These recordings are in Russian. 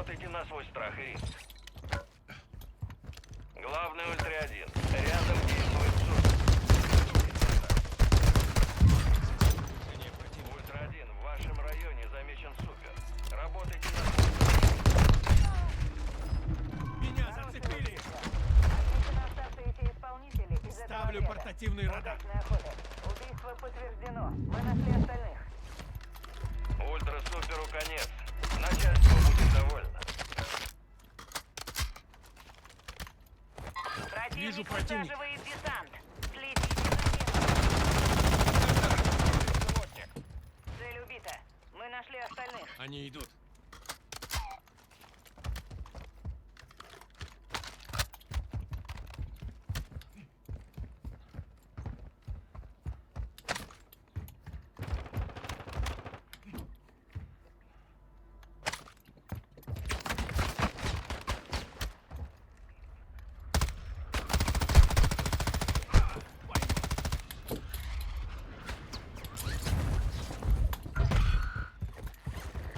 Работайте на свой страх и риск. Главный Ультра-1. Рядом действует супер. Ультра-1, в вашем районе замечен супер. Работайте на свой страх. Меня зацепили! Оставшиеся исполнители из этого Ставлю отряда. портативный радар. Удачной охоты. Убийство подтверждено. Мы нашли остальных. Ультра-суперу конец. Начальство будет довольно. Противник Вижу противника. высаживает десант. Следите за ним. Цель убита. Мы нашли остальных. Они идут.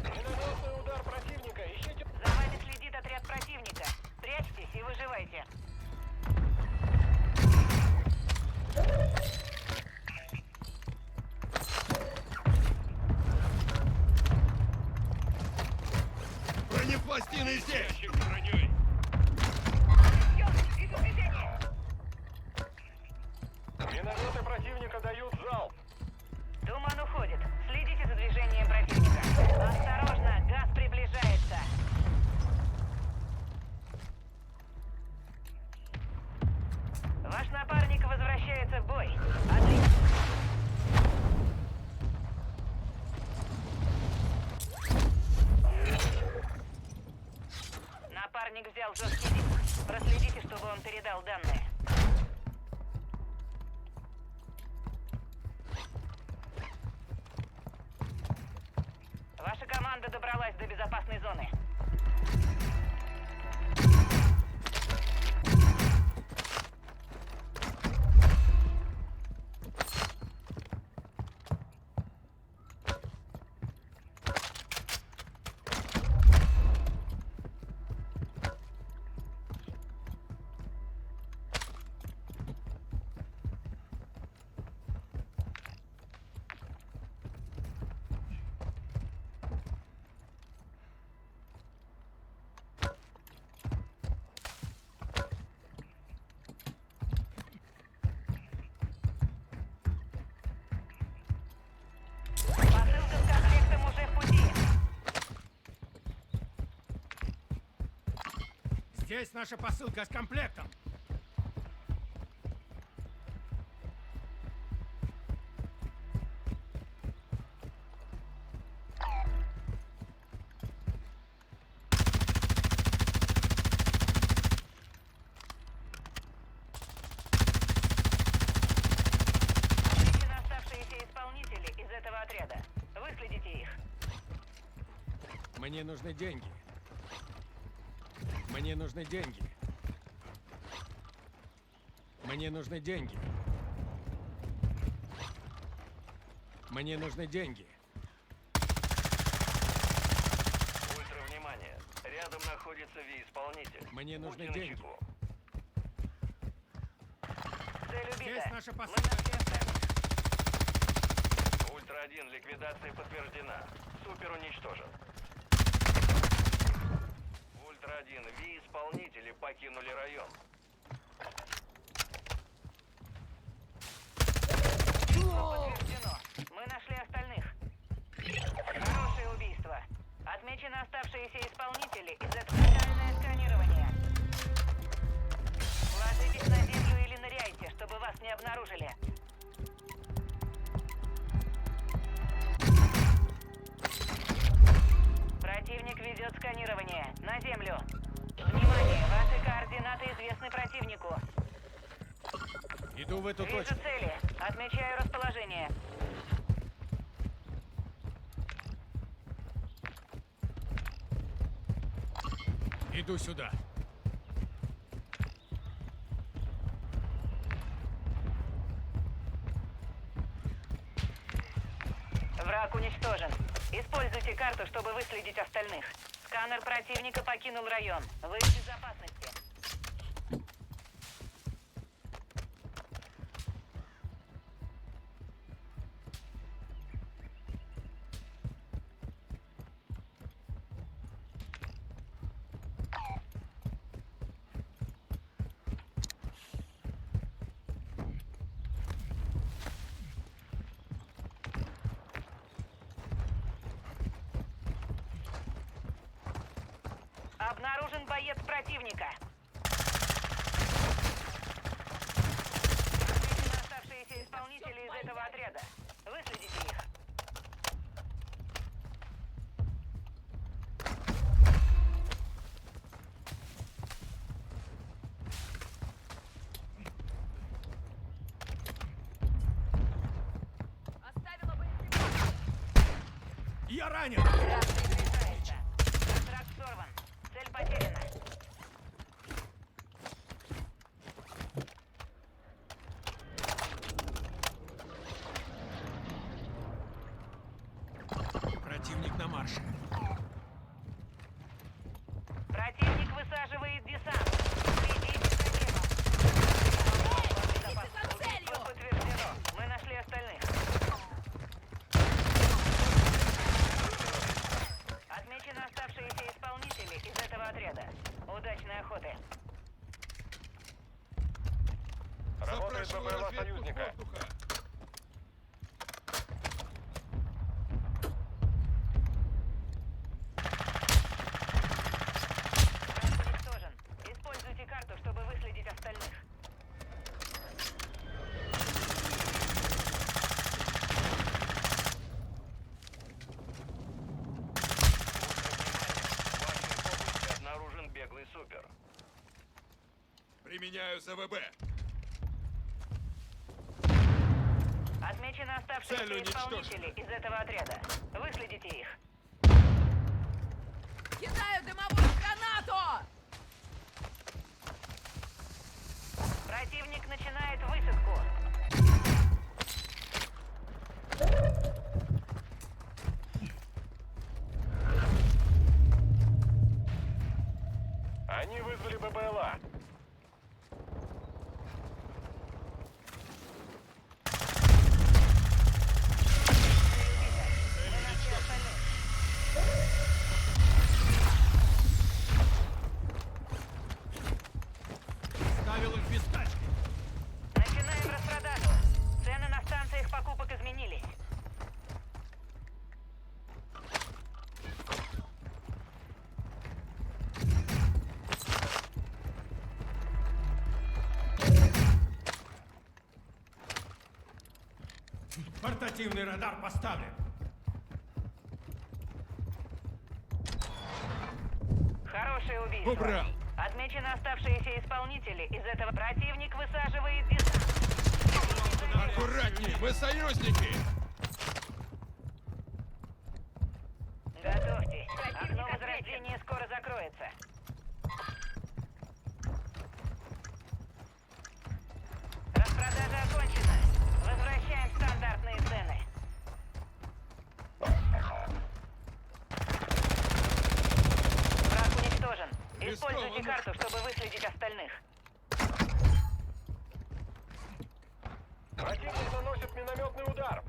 Минометный удар противника. Ищите... За вами следит отряд противника. Прячьтесь и выживайте. Бронепластины здесь! Ящик с броней. Минометы противника дают залп. Туман уходит. Следите за движением противника. Осторожно, газ приближается. Ваш напарник возвращается в бой. Отлично. Напарник взял жесткий диск. Проследите, чтобы он передал данные. Ваша команда добралась до безопасной зоны. Посылка с комплектом уже в пути. Здесь наша посылка с комплектом. Отмечены оставшиеся исполнители из этого отряда. Выследите их. Мне нужны деньги. Мне нужны деньги. Мне нужны деньги. Мне нужны деньги. Ультра, внимание. Рядом находится Ви-исполнитель. Мне нужны Будьте деньги. начеку. Цель убита. Здесь наша Мы посылка. нашли остальных. Ультра-1, ликвидация подтверждена. Супер уничтожен. Ультра-1, Ви-исполнители покинули район. Подтверждено. Мы нашли остальных. Хорошее убийство. Отмечены оставшиеся исполнители из этого тотальное сканирование. Ложитесь на землю или ныряйте, чтобы вас не обнаружили. Противник ведет сканирование. На землю. Внимание! Ваши координаты известны противнику. Иду в эту Вижу точку. цели. Отмечаю расположение. Иду сюда. Враг уничтожен. Используйте карту, чтобы выследить остальных. Сканер противника покинул район. Вы в безопасности. Обнаружен боец противника. Отмечены оставшиеся исполнители из этого отряда. Выследите их. Оставила боеприпасы. Я ранен! Газ приближается. Контракт сорван. Цель потеряна. Противник на марше. Противник высаживает десант. Следите за небом. Убийство подтверждено. Мы нашли остальных. Отмечены оставшиеся исполнители из этого отряда. Удачной охоты. Работает БПЛА союзника. Враг уничтожен. Используйте карту, чтобы выследить остальных. В вашей области обнаружен беглый супер. Применяю ЗВБ. Отмечены Цель оставшиеся уничтожена. исполнители из этого отряда. Выследите их. Кидаю дымовую гранату! Противник начинает высадку. Они вызвали БПЛА. Мы нашли остальных. Ставил их без тачки. Начинаем распродажу. Цены на станциях покупок изменились. Портативный радар поставлен. Хорошее убийство. Убрал. Отмечены оставшиеся исполнители из этого. Противник высаживает десант. Аккуратней, мы союзники! Готовьтесь. Окно возрождения скоро закроется. Распродажа окончена. Возвращаем стандартные цены. Враг уничтожен. Используйте Рискованно. карту, чтобы выследить остальных. Противник наносит минометный удар.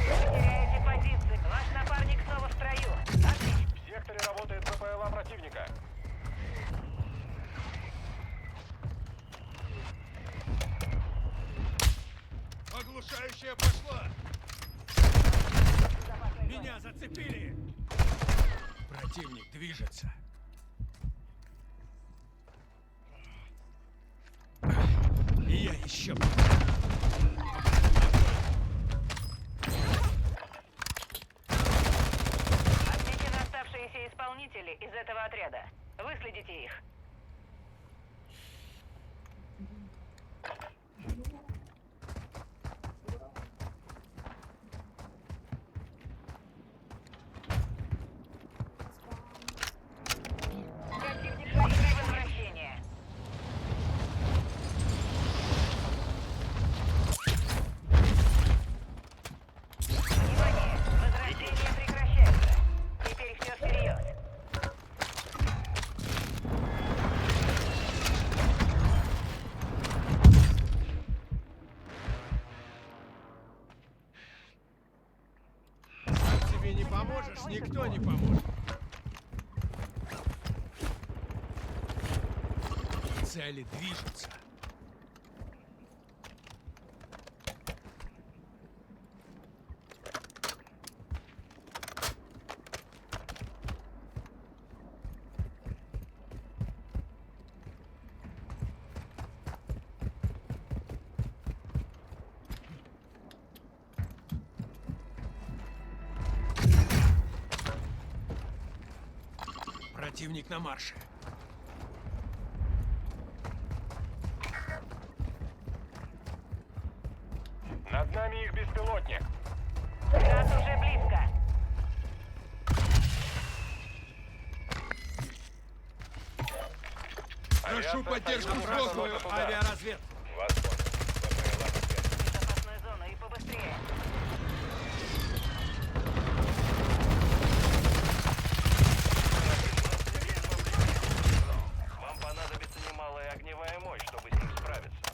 Вы теряете позиции. Ваш напарник снова в строю. Отлично. В секторе работает БПЛА противника. Оглушающая пошла! Меня зацепили! Противник движется. И я еще... Отмечены оставшиеся исполнители из этого отряда. Выследите их. Противник пошли возвращение. Внимание! Возвращение Здесь никто не поможет. Цели движутся. Противник на марше. Над нами их беспилотник. Газ уже близко. Прошу поддержку Союзника взрослую туда. авиаразведку. Вас понял. ППЛА поддерживает. Безопасную зону и побыстрее. Вам понадобится немалая огневая мощь, чтобы с ним справиться.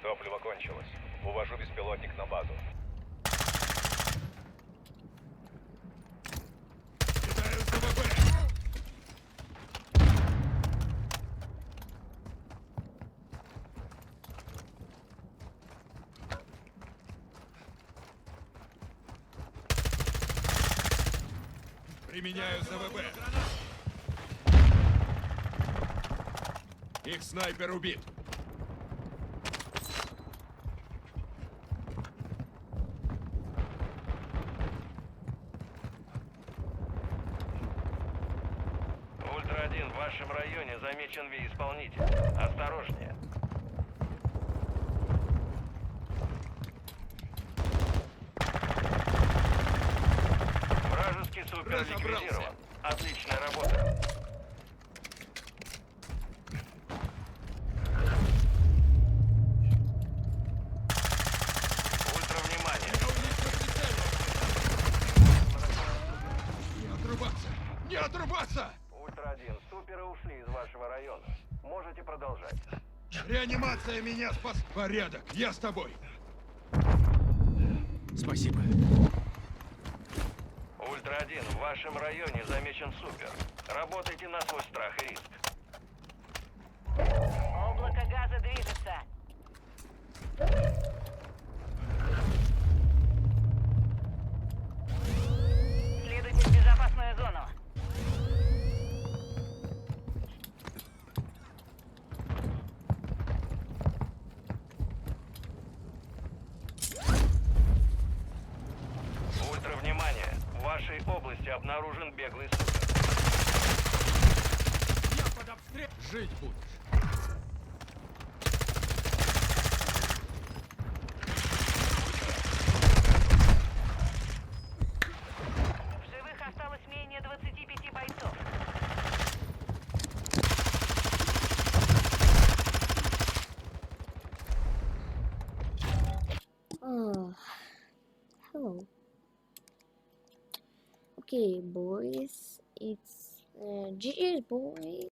Топливо кончилось. Увожу беспилотник на базу. Кидаю ЗВБ. Применяю ЗВБ. Их снайпер убит. Ультра-1, в вашем районе замечен Ви-исполнитель. Осторожнее. Вражеский супер Разобрался. ликвидирован. Отличная работа. Ультра, внимание. Я у них прицелен. Не отрубаться! Не отрубаться! Ультра-1, суперы ушли из вашего района. Можете продолжать. Реанимация меня спас. Порядок, я с тобой. Спасибо. Ультра-1, в вашем районе замечен супер. Работайте на свой страх и риск. Облако газа движется. Следуйте в безопасную зону. Ультра, внимание. В вашей области обнаружен беглый супер. Я под обстрел. Жить будешь. В живых осталось менее 25 бойцов. Oh, hello. Okay, boys, it's GG's boys.